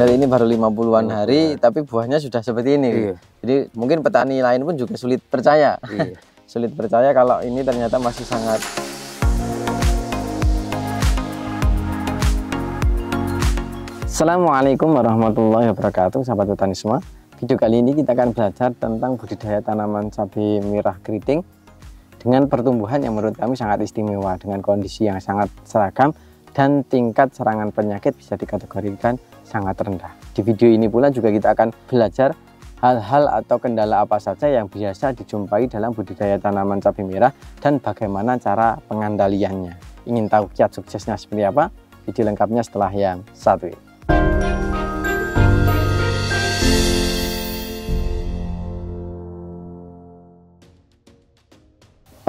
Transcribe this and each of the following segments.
Dari ini baru 50-an hari, tapi buahnya sudah seperti ini. Iya. Jadi mungkin petani lain pun juga sulit percaya. Iya. Sulit percaya kalau ini ternyata masih sangat. Assalamualaikum warahmatullahi wabarakatuh, sahabat petani semua. Video kali ini kita akan belajar tentang budidaya tanaman cabai merah keriting dengan pertumbuhan yang menurut kami sangat istimewa, dengan kondisi yang sangat seragam dan tingkat serangan penyakit bisa dikategorikan sangat rendah. Di video ini pula juga kita akan belajar hal-hal atau kendala apa saja yang biasa dijumpai dalam budidaya tanaman cabai merah dan bagaimana cara pengandaliannya. Ingin tahu kiat suksesnya seperti apa? Video lengkapnya setelah yang satu ini.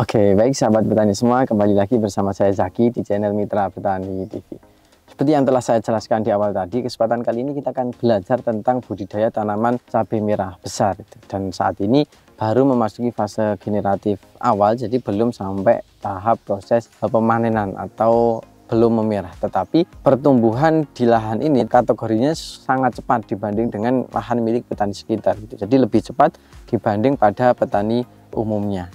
Oke, baik sahabat petani semua, kembali lagi bersama saya Zaki di channel Mitra Petani TV. Seperti yang telah saya jelaskan di awal tadi, kesempatan kali ini kita akan belajar tentang budidaya tanaman cabai merah besar. Dan saat ini baru memasuki fase generatif awal, jadi belum sampai tahap proses pemanenan atau belum memerah. Tetapi pertumbuhan di lahan ini kategorinya sangat cepat dibanding dengan lahan milik petani sekitar. Jadi lebih cepat dibanding pada petani umumnya.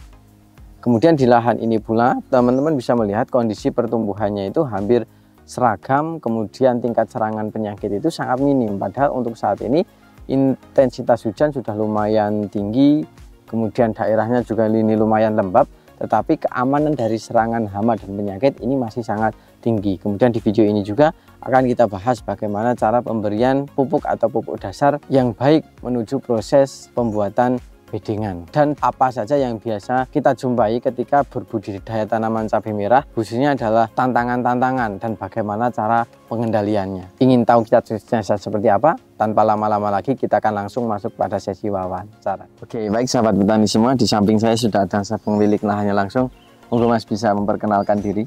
Kemudian di lahan ini pula teman-teman bisa melihat kondisi pertumbuhannya itu hampir seragam, kemudian tingkat serangan penyakit itu sangat minim. Padahal untuk saat ini intensitas hujan sudah lumayan tinggi, kemudian daerahnya juga ini lumayan lembab, tetapi keamanan dari serangan hama dan penyakit ini masih sangat tinggi. Kemudian di video ini juga akan kita bahas bagaimana cara pemberian pupuk atau pupuk dasar yang baik menuju proses pembuatan bedengan dan apa saja yang biasa kita jumpai ketika berbudidaya tanaman cabai merah, khususnya adalah tantangan-tantangan dan bagaimana cara pengendaliannya. Ingin tahu kiat suksesnya seperti apa? Tanpa lama-lama lagi kita akan langsung masuk pada sesi wawancara. Oke, baik sahabat petani semua, di samping saya sudah ada sang pemilik lahannya langsung. Monggo Mas bisa memperkenalkan diri.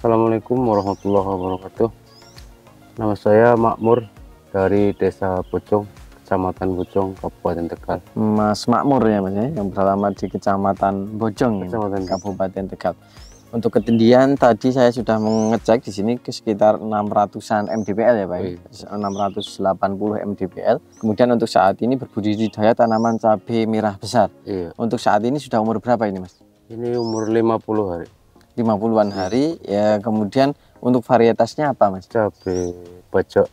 Assalamualaikum warahmatullahi wabarakatuh. Nama saya Makmur dari Desa Bojong, Kecamatan Bojong, Kabupaten Tegal. Mas Makmur ya Mas ya, yang beralamat di Kecamatan Bojong, Kabupaten Tegal. Untuk ketinggian tadi saya sudah mengecek di sini ke sekitar 600-an mdpl ya Pak. Iya. 680 mdpl. Kemudian untuk saat ini berbudidaya tanaman cabai merah besar. Iya. Untuk saat ini sudah umur berapa ini Mas? Ini umur 50 hari. 50-an hari ya. Kemudian untuk varietasnya apa Mas? Cabai baja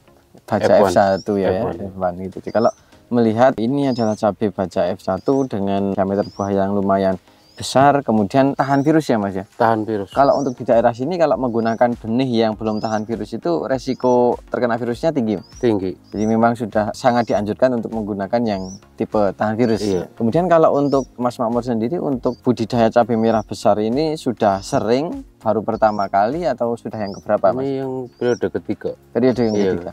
F1 ya, F1 gitu. Jadi kalau melihat ini adalah cabai baja F1 dengan diameter buah yang lumayan besar, kemudian tahan virus ya Mas ya? Tahan virus. Kalau untuk di daerah sini kalau menggunakan benih yang belum tahan virus itu resiko terkena virusnya tinggi? Tinggi. Jadi memang sudah sangat dianjurkan untuk menggunakan yang tipe tahan virus. Iya. Kemudian kalau untuk Mas Makmur sendiri, untuk budidaya cabai merah besar ini sudah sering, baru pertama kali atau sudah yang keberapa Mas? Ini yang periode ketiga. Periode yang ketiga.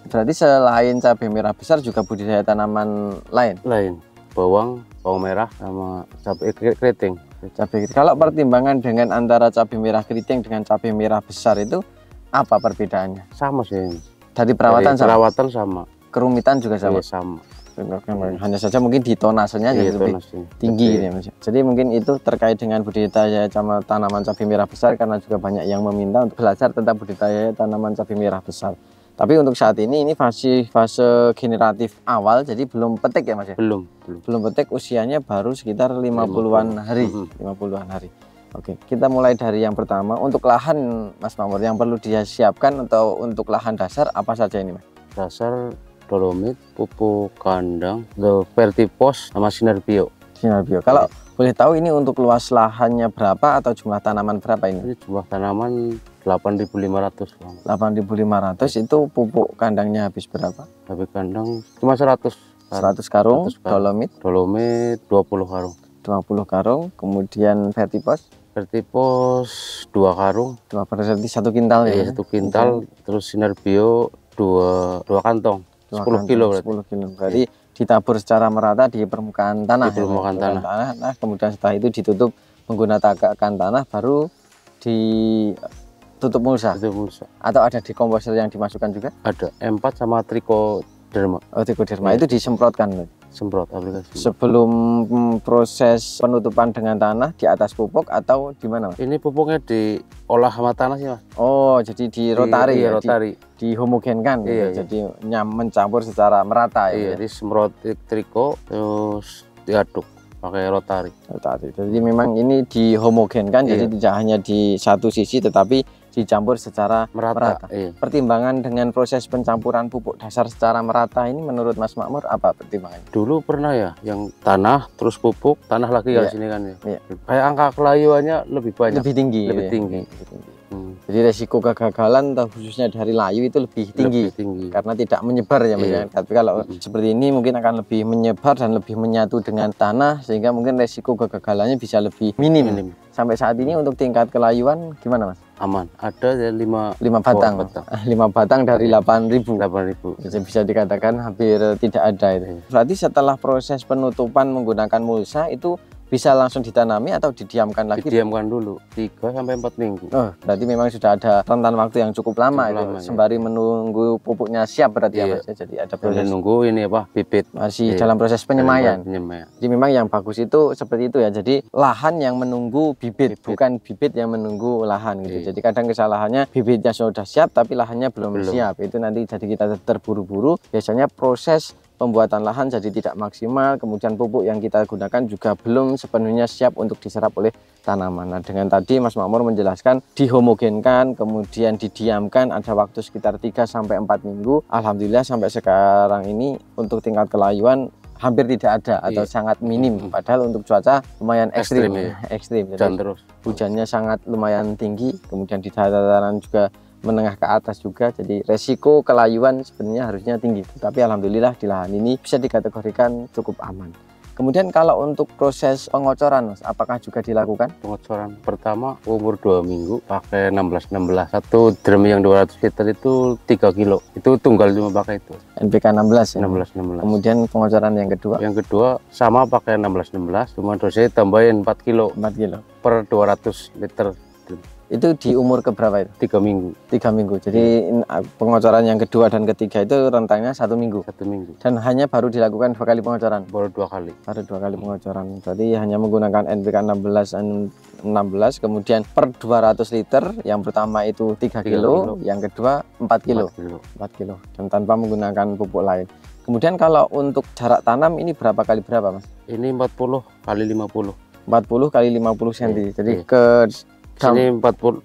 Berarti selain cabai merah besar juga budidaya tanaman lain? Lain. Bawang merah sama cabai keriting. Kalau pertimbangan dengan antara cabai merah keriting dengan cabai merah besar itu apa perbedaannya? Sama sih. Dari perawatan sama. Kerumitan juga sama. Iya, sama. Hanya saja mungkin di tonasenya jadi lebih tinggi ya Mas. Jadi mungkin itu terkait dengan budidaya tanaman cabai merah besar, karena juga banyak yang meminta untuk belajar tentang budidaya tanaman cabai merah besar. Tapi untuk saat ini masih fase generatif awal, jadi belum petik ya Mas ya? Belum petik, usianya baru sekitar 50-an hari. 50-an hari. Oke, kita mulai dari yang pertama. Untuk lahan Mas Makmur yang perlu disiapkan atau untuk lahan dasar apa saja ini Mas? Dasar dolomit, pupuk kandang, vertipos sama sinar bio. Kalau boleh tahu ini untuk luas lahannya berapa atau jumlah tanaman berapa ini? Ini jumlah tanaman 8.500. 8.500 itu pupuk kandangnya habis berapa? Habis kandang cuma 100 karung, 100 karung. Dolomit 20 karung. 20 karung, kemudian vertipos 2 karung. 2 berarti 1 kintal ya? 1 kintal, terus sinar bio 2 kantong. 10 kilo berarti. 10 kilo. Berarti ditabur secara merata di permukaan tanah. Di permukaan tanah. Nah, kemudian setelah itu ditutup menggunakan tanah, baru ditutup mulsa. Atau ada dekomposer yang dimasukkan juga? Ada M4 sama trikoderma. Oh, trikoderma itu disemprotkan. semprot aplikasi. Sebelum proses penutupan dengan tanah di atas pupuk atau di mana, Mas? Ini pupuknya diolah sama tanah sih, Mas. Oh, jadi di rotari Iya, ya, rotari. dihomogenkan gitu. Iya. Jadi mencampur secara merata ya. Iya, disemprot triko terus diaduk pakai rotari. Jadi memang ini dihomogenkan, Iya. jadi tidak hanya di satu sisi tetapi dicampur secara merata. Iya. Pertimbangan dengan proses pencampuran pupuk dasar secara merata ini menurut Mas Makmur apa pertimbangannya? Dulu pernah ya yang tanah terus pupuk, tanah lagi Iya. ya sini kan ya. Iya. Kayak angka kelayuannya lebih banyak. Lebih tinggi. Lebih ya? tinggi. Lebih tinggi. Hmm, Jadi resiko kegagalan khususnya dari layu itu lebih tinggi. lebih tinggi. Karena tidak menyebar ya, Mas. Iya. Ya. Tapi kalau seperti ini mungkin akan lebih menyebar dan lebih menyatu dengan tanah sehingga mungkin resiko kegagalannya bisa lebih minim. Minim. Sampai saat ini untuk tingkat kelayuan gimana, Mas? Aman. Ada ya 5 batang. 5 batang dari 8.000. 8.000. Jadi bisa dikatakan hampir tidak ada itu. Berarti setelah proses penutupan menggunakan mulsa itu bisa langsung ditanami atau didiamkan lagi? Didiamkan dulu 3 sampai 4 minggu. Oh, berarti memang sudah ada rentan waktu yang cukup lama itu. lama, Sembari menunggu pupuknya siap berarti ya, Iya. Mas. Jadi ada Sambil proses nunggu ini apa bibit. masih Iya. dalam proses penyemaian. Penyemaian. Jadi memang yang bagus itu seperti itu ya. Jadi lahan yang menunggu bibit, bukan bibit yang menunggu lahan gitu. Iya. Jadi kadang kesalahannya bibitnya sudah siap tapi lahannya belum Belum. siap. Itu nanti jadi kita terburu-buru. Biasanya proses pembuatan lahan jadi tidak maksimal, kemudian pupuk yang kita gunakan juga belum sepenuhnya siap untuk diserap oleh tanaman. Nah, dengan tadi Mas Makmur menjelaskan dihomogenkan, kemudian didiamkan ada waktu sekitar 3 sampai 4 minggu. Alhamdulillah sampai sekarang ini untuk tingkat kelayuan hampir tidak ada atau sangat minim. Padahal untuk cuaca lumayan ekstrim. Ekstrim. Dan terus Hujannya sangat lumayan tinggi, kemudian di dataran juga menengah ke atas juga, jadi resiko kelayuan sebenarnya harusnya tinggi, tapi alhamdulillah di lahan ini bisa dikategorikan cukup aman. Kemudian kalau untuk proses pengocoran, Mas, apakah juga dilakukan? pengocoran pertama umur 2 minggu pakai 16 satu drum yang 200 liter itu 3 kilo, itu tunggal cuma pakai itu NPK 16 ya? 16. Kemudian pengocoran Yang kedua sama pakai 16 cuma dosanya tambahin 4 kilo 4 kilo. per 200 liter drum. Itu di umur keberapa itu? 3 minggu. 3 minggu. Jadi pengocoran yang kedua dan ketiga itu rentangnya 1 minggu. 1 minggu. Dan hanya baru dilakukan 2 kali pengocoran. Baru 2 kali. Baru 2 kali pengocoran. Berarti hanya menggunakan NPK 16 dan 16, kemudian per 200 liter. Yang pertama itu 3 kilo, yang kedua 4 kilo. 4 kilo. Dan tanpa menggunakan pupuk lain. Kemudian kalau untuk jarak tanam ini berapa kali berapa, Mas? Ini 40 kali 50. 40 kali 50 cm. Jadi Iya. ke Sini 40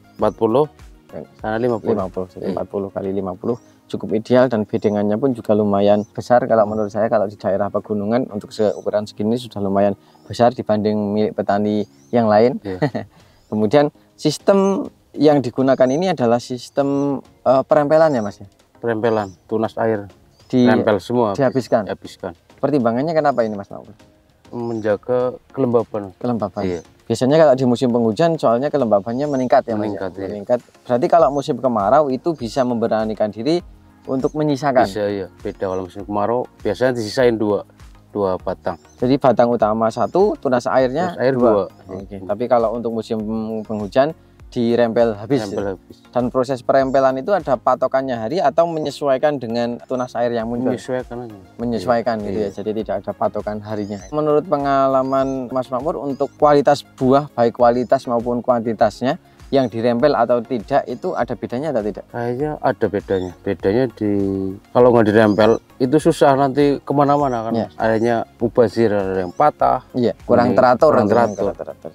sana 50. 50. Jadi 40 kali 50 cukup ideal dan bedengannya pun juga lumayan besar. Kalau menurut saya kalau di daerah pegunungan untuk seukuran segini sudah lumayan besar dibanding milik petani yang lain. Iya. Kemudian sistem yang digunakan ini adalah sistem perempelan ya, Mas ya? Perempelan, tunas air. Di, Nempel semua. dihabiskan. Pertimbangannya kenapa ini, Mas Maul? Menjaga kelembaban. Kelembaban. Iya. Biasanya kalau di musim penghujan soalnya kelembabannya meningkat ya, Mas. Meningkat, iya. Meningkat. Berarti kalau musim kemarau itu bisa memberanikan diri untuk menyisakan. Bisa ya. Beda kalau musim kemarau biasanya disisain dua batang. Jadi batang utama 1, tunas airnya Tunas air 2. Oke. Tapi kalau untuk musim penghujan dirempel habis. Nempel habis. Dan proses perempelan itu ada patokannya hari atau menyesuaikan dengan tunas air yang muncul? Menyesuaikan aja. Menyesuaikan Iya, gitu iya. ya, jadi tidak ada patokan harinya. Menurut pengalaman Mas Makmur, untuk kualitas buah baik kualitas maupun kuantitasnya yang dirempel atau tidak itu ada bedanya atau tidak? Kayaknya ada bedanya. Bedanya di kalau nggak dirempel itu susah nanti kemana-mana kan. Iya. Akhirnya mubazir, ada yang patah. Iya, kurang Ini teratur. kurang kurang teratur. teratur.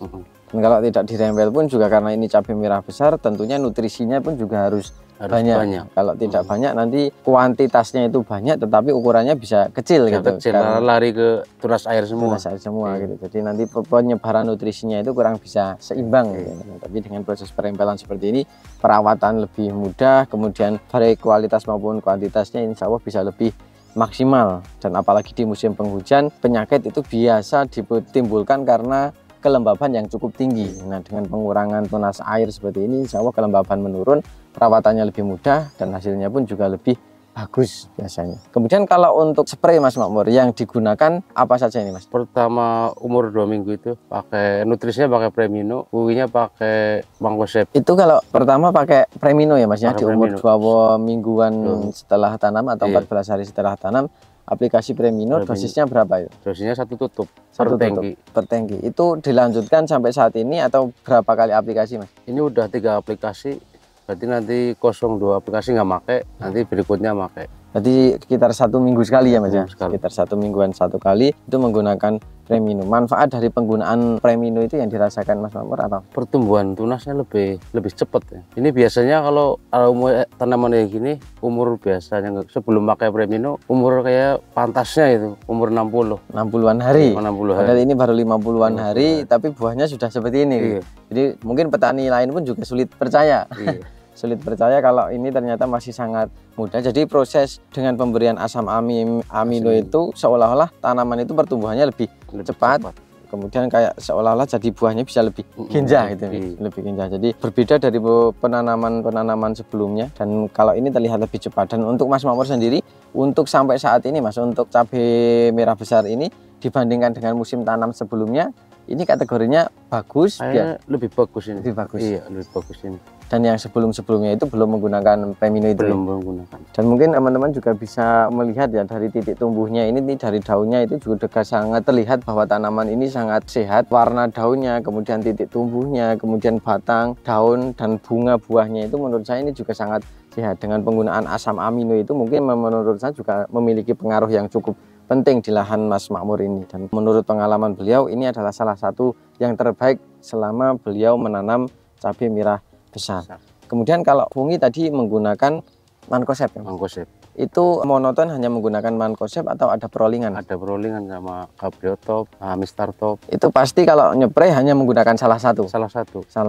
Dan kalau tidak dirempel pun juga karena ini cabai merah besar, tentunya nutrisinya pun juga harus banyak. Kalau tidak banyak nanti kuantitasnya itu banyak, tetapi ukurannya bisa kecil Yang gitu. kecil Karena lari ke tunas air semua. tunas air semua Iya. gitu. Jadi nanti penyebaran nutrisinya itu kurang bisa seimbang gitu. Tapi dengan proses perempelan seperti ini, perawatan lebih mudah, kemudian baik kualitas maupun kuantitasnya insya Allah bisa lebih maksimal. Dan apalagi di musim penghujan, penyakit itu biasa ditimbulkan karena kelembaban yang cukup tinggi. Nah, dengan pengurangan tunas air seperti ini, insya Allah kelembaban menurun, perawatannya lebih mudah, dan hasilnya pun juga lebih bagus biasanya. Kemudian kalau untuk spray, Mas Makmur, yang digunakan apa saja ini, Mas? Pertama umur 2 minggu itu pakai nutrisinya pakai Premino, buinya pakai Mangkosep. Itu kalau pertama pakai Premino ya, Mas ya, di Pakai umur Premino. 2 mingguan setelah tanam atau Iya. 14 hari setelah tanam, aplikasi Premino, dosisnya berapa itu? Dosisnya 1 tutup Satu per tutup tangki. per tangki. Itu dilanjutkan sampai saat ini atau berapa kali aplikasi, Mas? Ini udah 3 aplikasi, berarti nanti 02 aplikasi nggak pakai, nanti berikutnya pakai. Berarti sekitar 1 minggu sekali ya, Mas ya? Sekali. Sekitar 1 mingguan 1 kali itu menggunakan Premino. Manfaat dari penggunaan Premino itu yang dirasakan Mas Makmur apa? Pertumbuhan tunasnya lebih cepat ya. Ini biasanya kalau tanaman kayak gini umur biasanya sebelum pakai Premino umur kayak pantasnya itu umur 60-an hari. 60 hari. Padahal ini baru 50-an hari tapi buahnya sudah seperti ini. Iya. Jadi mungkin petani lain pun juga sulit percaya. Iya. Sulit percaya kalau ini ternyata masih sangat mudah. Jadi proses dengan pemberian asam amino itu seolah-olah tanaman itu pertumbuhannya lebih cepat. Kemudian kayak seolah-olah jadi buahnya bisa lebih ginjah gitu, lebih ginjah. Jadi berbeda dari penanaman sebelumnya dan kalau ini terlihat lebih cepat. Dan untuk Mas Makmur sendiri untuk sampai saat ini Mas, untuk cabai merah besar ini dibandingkan dengan musim tanam sebelumnya ini kategorinya bagus ya? Lebih bagus ini. Lebih bagus. Iya, lebih bagus ini. Dan yang sebelum-sebelumnya itu belum menggunakan Premino itu. Belum menggunakan. Dan mungkin teman-teman juga bisa melihat ya dari titik tumbuhnya ini dari daunnya itu juga sangat terlihat bahwa tanaman ini sangat sehat. Warna daunnya, kemudian titik tumbuhnya, kemudian batang, daun dan bunga buahnya itu menurut saya ini juga sangat sehat. Dengan penggunaan asam amino itu mungkin menurut saya juga memiliki pengaruh yang cukup penting di lahan Mas Makmur ini. Dan menurut pengalaman beliau ini adalah salah satu yang terbaik selama beliau menanam cabai merah besar. Kemudian kalau fungi tadi menggunakan Mancozeb ya? Mancozeb. Itu monoton hanya menggunakan Mancozeb atau ada perolingan? Ada perolingan sama Gabriotop, Mistartop. Itu pasti kalau nyepray hanya menggunakan salah satu? Salah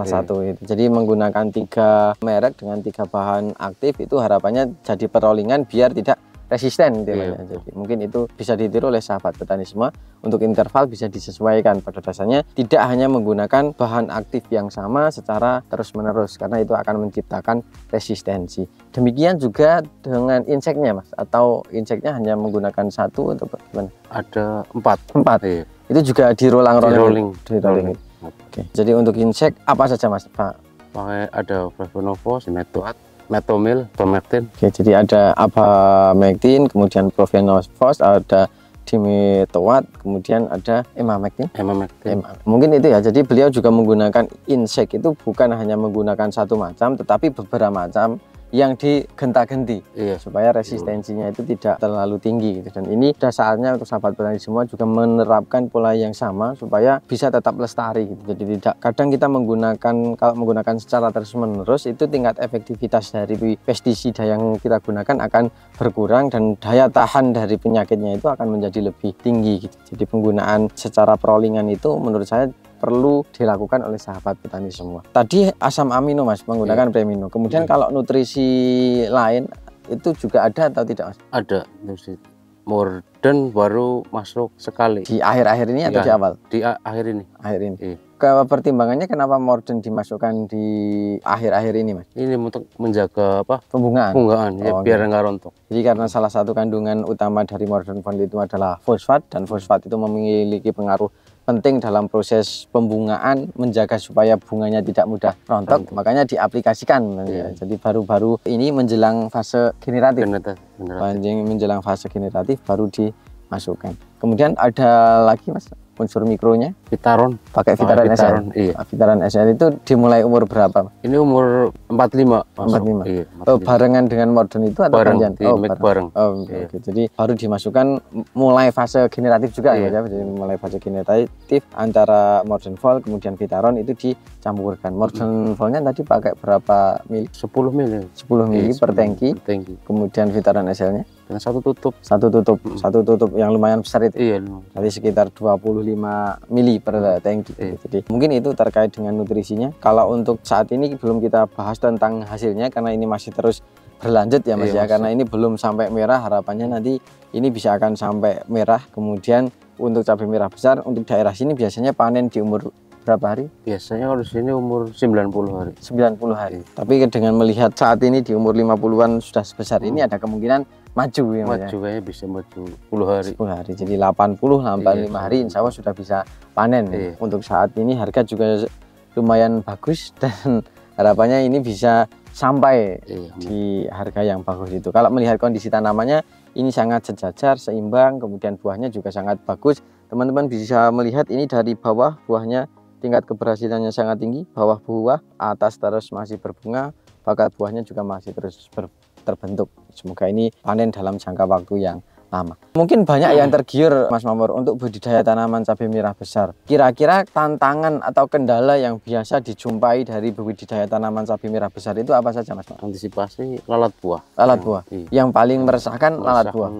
satu itu. Jadi menggunakan 3 merek dengan 3 bahan aktif itu harapannya jadi perolingan biar tidak resisten gitu ya. Jadi mungkin itu bisa ditiru oleh sahabat petani semua. Untuk interval bisa disesuaikan, pada dasarnya tidak hanya menggunakan bahan aktif yang sama secara terus-menerus karena itu akan menciptakan resistensi. Demikian juga dengan inseknya Mas, atau inseknya hanya menggunakan 1 atau bagaimana? Ada 4. Iya. Itu juga di rolling. Oke. Jadi untuk insek apa saja Mas? Pakai ada Flavonophos, Metoat, Metomil, Promectin. Oke, jadi ada Abamectin, kemudian Flavonophos, ada Dimetoat, kemudian ada Emamectin. Mungkin itu ya. Jadi beliau juga menggunakan insek itu bukan hanya menggunakan 1 macam, tetapi beberapa macam yang digenta-genti supaya resistensinya itu tidak terlalu tinggi gitu. Dan ini sudah saatnya untuk sahabat petani semua juga menerapkan pola yang sama supaya bisa tetap lestari gitu. Jadi tidak kadang kita kalau menggunakan secara terus-menerus itu tingkat efektivitas dari pestisida yang kita gunakan akan berkurang dan daya tahan dari penyakitnya itu akan menjadi lebih tinggi gitu. Jadi penggunaan secara perolingan itu menurut saya perlu dilakukan oleh sahabat petani semua. Tadi asam amino Mas menggunakan Premino. Kemudian kalau nutrisi lain itu juga ada atau tidak Mas? Ada nutrisi. Morden baru masuk sekali. Di akhir-akhir ini atau di awal? Di akhir ini. Pertimbangannya kenapa Morden dimasukkan di akhir-akhir ini Mas? Ini untuk menjaga pembungaan ya, biar nggak rontok. Jadi karena salah satu kandungan utama dari Morden Fund itu adalah fosfat, dan fosfat itu memiliki pengaruh penting dalam proses pembungaan, menjaga supaya bunganya tidak mudah rontok, makanya diaplikasikan. Jadi baru-baru ini menjelang fase generatif. Menjelang fase generatif baru dimasukkan. Kemudian ada lagi Mas unsur mikronya? Vitaron. Pakai Vitaron SL. Iya. Vitaron SL itu dimulai umur berapa? Ini umur 45. 45. Iya, 45. Barengan dengan Morden itu atau gantian? Bareng. Oke. Jadi baru dimasukkan mulai fase generatif juga ya. Jadi mulai fase generatif antara Morden Vol kemudian Vitaron itu dicampurkan. Morden Volnya tadi pakai berapa mili? 10 mili. 10 mili per tangki. Kemudian Vitaron SL-nya? Dan 1 tutup. 1 tutup yang lumayan besar itu. Iya. Jadi sekitar 25 mili per tangki. Jadi mungkin itu terkait dengan nutrisinya. Kalau untuk saat ini belum kita bahas tentang hasilnya karena ini masih terus berlanjut ya Mas ya. Karena ini belum sampai merah, harapannya nanti ini bisa akan sampai merah. Kemudian untuk cabai merah besar untuk daerah sini biasanya panen di umur berapa hari? Biasanya kalau di sini umur 90 hari. 90 hari. Tapi dengan melihat saat ini di umur 50-an sudah sebesar ini ada kemungkinan maju ya Mas. Kayaknya bisa maju 10 hari. 10 hari. Jadi 85 hari insya Allah sudah bisa panen. Untuk saat ini harga juga lumayan bagus dan harapannya ini bisa sampai di harga yang bagus itu. Kalau melihat kondisi tanamannya ini sangat sejajar, seimbang, kemudian buahnya juga sangat bagus. Teman-teman bisa melihat ini dari bawah buahnya tingkat keberhasilannya sangat tinggi, bawah buah, atas terus masih berbunga, bakal buahnya juga masih terus terbentuk. Semoga ini panen dalam jangka waktu yang lama. Mungkin banyak yang tergiur Mas Makmur untuk budidaya tanaman cabai merah besar. Kira-kira tantangan atau kendala yang biasa dijumpai dari budidaya tanaman cabai merah besar itu apa saja Mas Makmur? Antisipasi lalat buah. Lalat buah. Yang paling meresahkan lalat buah.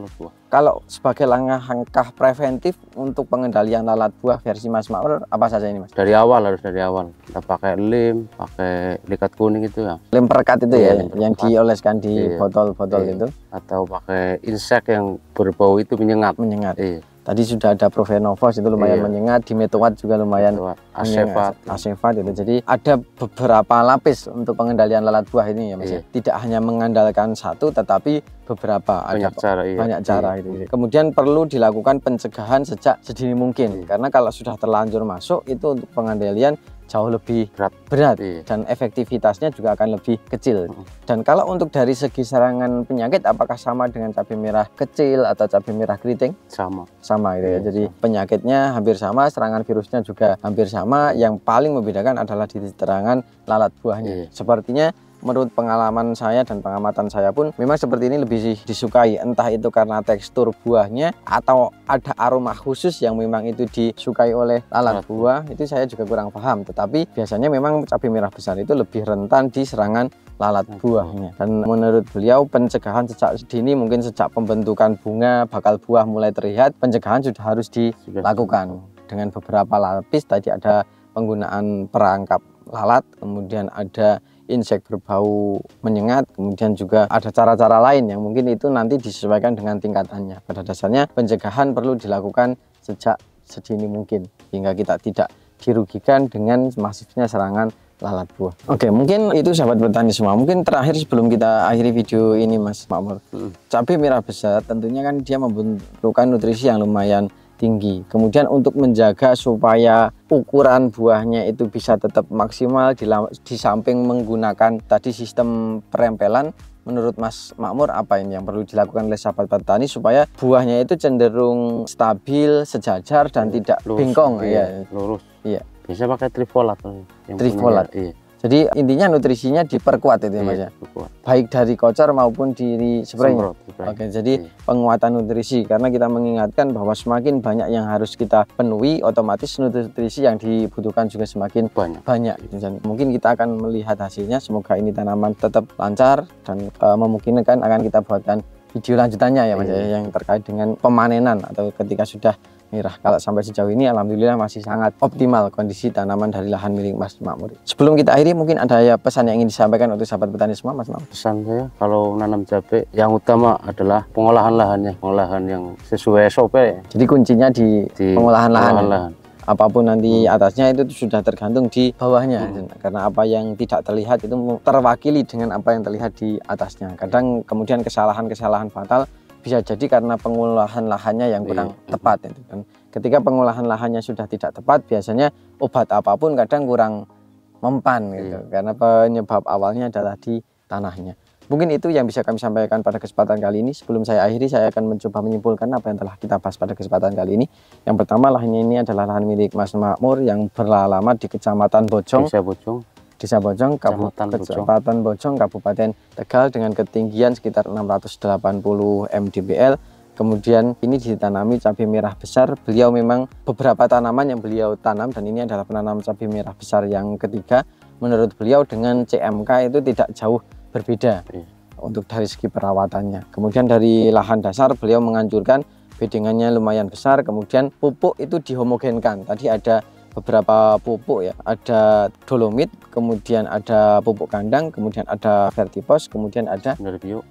Kalau sebagai langkah preventif untuk pengendalian lalat buah versi Mas Makmur apa saja ini Mas? Dari awal, harus dari awal. Kita pakai lem, pakai likat kuning itu ya. Lem perekat itu ya, yang perekat. dioleskan di botol-botol itu. Atau pakai insek yang berbau itu menyengat. Menyengat. Tadi sudah ada Provenovos itu lumayan menyengat, Dimethoate juga lumayan Asefat itu. Jadi ada beberapa lapis untuk pengendalian lalat buah ini ya Mas. Tidak hanya mengandalkan satu tetapi beberapa banyak cara itu. Kemudian perlu dilakukan pencegahan sejak sedini mungkin karena kalau sudah terlanjur masuk itu untuk pengendalian jauh lebih berat dan efektivitasnya juga akan lebih kecil. Dan kalau untuk dari segi serangan penyakit apakah sama dengan cabai merah kecil atau cabai merah keriting? Sama gitu ya. Jadi penyakitnya hampir sama, serangan virusnya juga hampir sama. Yang paling membedakan adalah di serangan lalat buahnya. Sepertinya menurut pengalaman saya dan pengamatan saya pun memang seperti ini lebih disukai, entah itu karena tekstur buahnya atau ada aroma khusus yang memang itu disukai oleh lalat buah. Itu saya juga kurang paham, tetapi biasanya memang cabai merah besar itu lebih rentan di serangan lalat buahnya. Dan menurut beliau pencegahan sejak dini, mungkin sejak pembentukan bunga bakal buah mulai terlihat, pencegahan sudah harus dilakukan dengan beberapa lapis. Tadi ada penggunaan perangkap lalat, kemudian ada insek berbau menyengat, kemudian juga ada cara-cara lain yang mungkin itu nanti disesuaikan dengan tingkatannya. Pada dasarnya pencegahan perlu dilakukan sejak sedini mungkin hingga kita tidak dirugikan dengan masifnya serangan lalat buah. Oke, mungkin itu sahabat petani semua. Mungkin terakhir sebelum kita akhiri video ini Mas Makmur, cabai merah besar tentunya kan dia membutuhkan nutrisi yang lumayan tinggi. Kemudian untuk menjaga supaya ukuran buahnya itu bisa tetap maksimal di samping menggunakan tadi sistem perempelan, menurut Mas Makmur apa ini yang perlu dilakukan oleh sahabat petani supaya buahnya itu cenderung stabil, sejajar dan tidak bengkong lurus. Bisa pakai trifolat. Trifolat. Jadi intinya nutrisinya diperkuat itu ya Mas ya. Baik dari kocar maupun di spraynya. Oke, jadi penguatan nutrisi karena kita mengingatkan bahwa semakin banyak yang harus kita penuhi, otomatis nutrisi yang dibutuhkan juga semakin banyak. Dan mungkin kita akan melihat hasilnya. Semoga ini tanaman tetap lancar dan memungkinkan akan kita buatkan video lanjutannya ya Mas ya, yang terkait dengan pemanenan atau ketika sudah merah. Kalau sampai sejauh ini alhamdulillah masih sangat optimal kondisi tanaman dari lahan milik Mas Makmur. Sebelum kita akhiri mungkin ada pesan yang ingin disampaikan untuk sahabat petani semua Mas Makmur. Pesan saya kalau nanam cabai yang utama adalah pengolahan lahannya, pengolahan yang sesuai SOP ya. Jadi kuncinya di pengolahan lahan. Apapun nanti atasnya itu sudah tergantung di bawahnya, karena apa yang tidak terlihat itu terwakili dengan apa yang terlihat di atasnya. Kadang kemudian kesalahan-kesalahan fatal bisa jadi karena pengolahan lahannya yang kurang tepat itu kan. Ketika pengolahan lahannya sudah tidak tepat, biasanya obat apapun kadang kurang mempan gitu, karena penyebab awalnya adalah di tanahnya. Mungkin itu yang bisa kami sampaikan pada kesempatan kali ini. Sebelum saya akhiri, saya akan mencoba menyimpulkan apa yang telah kita bahas pada kesempatan kali ini. Yang pertama, lahan ini adalah lahan milik Mas Makmur yang beralamat di Kecamatan Bojong, Desa Bojong, Kecamatan Bojong, Kabupaten Tegal dengan ketinggian sekitar 680 mdpl. Kemudian ini ditanami cabai merah besar. Beliau memang beberapa tanaman yang beliau tanam dan ini adalah penanam cabai merah besar yang ketiga. Menurut beliau dengan CMK itu tidak jauh berbeda untuk dari segi perawatannya. Kemudian dari lahan dasar beliau menganjurkan bedengannya lumayan besar, kemudian pupuk itu dihomogenkan. Tadi ada beberapa pupuk ya, ada dolomit, kemudian ada pupuk kandang, kemudian ada vertipos, kemudian ada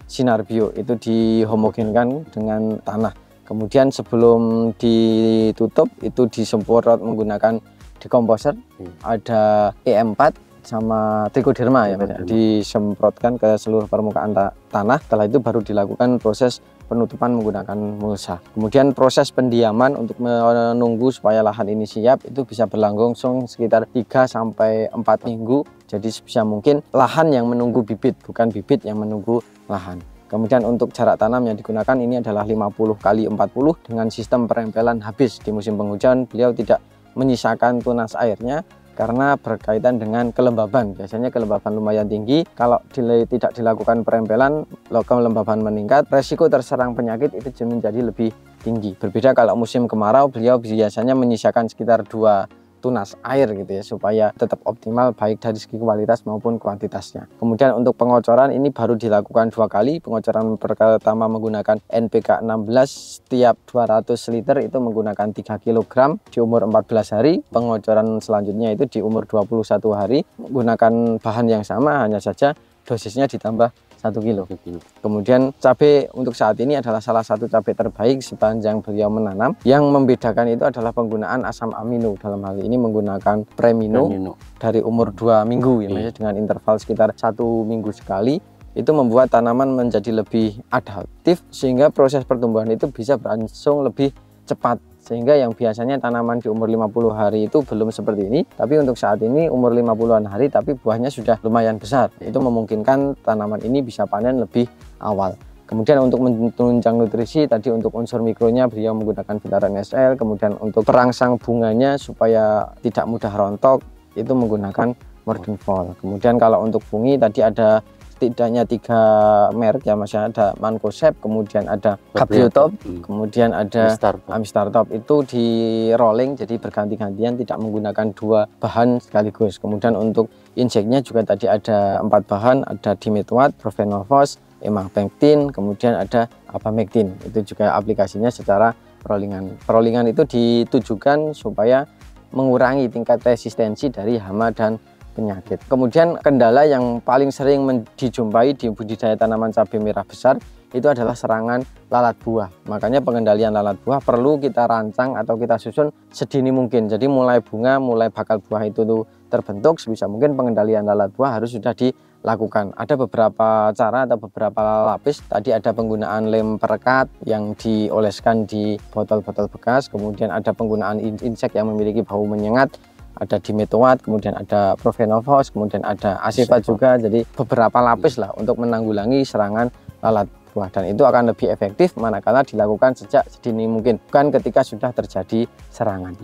sinar bio itu dihomogenkan dengan tanah. Kemudian sebelum ditutup itu disemprot menggunakan dekomposer, ada E4 sama trichoderma ya, disemprotkan ke seluruh permukaan tanah. Setelah itu baru dilakukan proses penutupan menggunakan mulsa. Kemudian proses pendiaman untuk menunggu supaya lahan ini siap itu bisa berlangsung sekitar 3 sampai 4 minggu. Jadi sebisa mungkin lahan yang menunggu bibit, bukan bibit yang menunggu lahan. Kemudian untuk jarak tanam yang digunakan ini adalah 50 kali 40 dengan sistem perempelan habis. Di musim penghujan beliau tidak menyisakan tunas airnya karena berkaitan dengan kelembaban. Biasanya kelembaban lumayan tinggi, kalau tidak dilakukan perempelan, kelembaban meningkat, resiko terserang penyakit itu menjadi lebih tinggi. Berbeda kalau musim kemarau, beliau biasanya menyisakan sekitar 2 tunas air gitu ya, supaya tetap optimal baik dari segi kualitas maupun kuantitasnya. Kemudian untuk pengocoran ini baru dilakukan 2 kali. Pengocoran pertama menggunakan NPK 16 setiap 200 liter itu menggunakan 3 kg di umur 14 hari. Pengocoran selanjutnya itu di umur 21 hari menggunakan bahan yang sama, hanya saja dosisnya ditambah 1 kilo. Kemudian cabai untuk saat ini adalah salah satu cabai terbaik sepanjang beliau menanam. Yang membedakan itu adalah penggunaan asam amino. Dalam hal ini menggunakan Premino dari umur 2 minggu ya, dengan interval sekitar 1 minggu sekali. Itu membuat tanaman menjadi lebih adaptif sehingga proses pertumbuhan itu bisa berlangsung lebih cepat. Sehingga yang biasanya tanaman di umur 50 hari itu belum seperti ini, tapi untuk saat ini umur 50-an hari tapi buahnya sudah lumayan besar. Itu memungkinkan tanaman ini bisa panen lebih awal. Kemudian untuk menunjang nutrisi, tadi untuk unsur mikronya beliau menggunakan Vitaran SL. Kemudian untuk perangsang bunganya supaya tidak mudah rontok itu menggunakan Morgan Fall. Kemudian kalau untuk fungi tadi ada setidaknya 3 merek ya Mas, ada Mancozeb, kemudian ada Gabriotop, kemudian ada Amistartop. Itu di rolling jadi berganti-gantian, tidak menggunakan 2 bahan sekaligus. Kemudian untuk injeknya juga tadi ada 4 bahan, ada Dimethoate, Profenofos, Emapektin, kemudian ada Abamectin. Itu juga aplikasinya secara rollingan. Rollingan itu ditujukan supaya mengurangi tingkat resistensi dari hama dan penyakit. Kemudian kendala yang paling sering dijumpai di budidaya tanaman cabai merah besar itu adalah serangan lalat buah. Makanya pengendalian lalat buah perlu kita rancang atau kita susun sedini mungkin. Jadi mulai bunga, mulai bakal buah itu tuh terbentuk, sebisa mungkin pengendalian lalat buah harus sudah dilakukan. Ada beberapa cara atau beberapa lapis. Tadi ada penggunaan lem perekat yang dioleskan di botol-botol bekas. Kemudian ada penggunaan insek yang memiliki bau menyengat. Ada Dimethoate, kemudian ada Profenofos, kemudian ada Acephate juga. Jadi beberapa lapis lah untuk menanggulangi serangan lalat buah, dan itu akan lebih efektif manakala dilakukan sejak sedini mungkin, bukan ketika sudah terjadi serangan.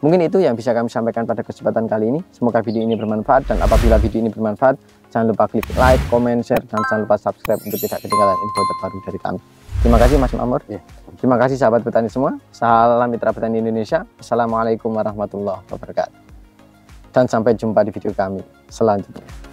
Mungkin itu yang bisa kami sampaikan pada kesempatan kali ini. Semoga video ini bermanfaat, dan apabila video ini bermanfaat jangan lupa klik like, comment, share, dan jangan lupa subscribe untuk tidak ketinggalan info terbaru dari kami. Terima kasih Mas Makmur. Terima kasih sahabat petani semua. Salam mitra petani Indonesia. Assalamualaikum warahmatullahi wabarakatuh. Dan sampai jumpa di video kami selanjutnya.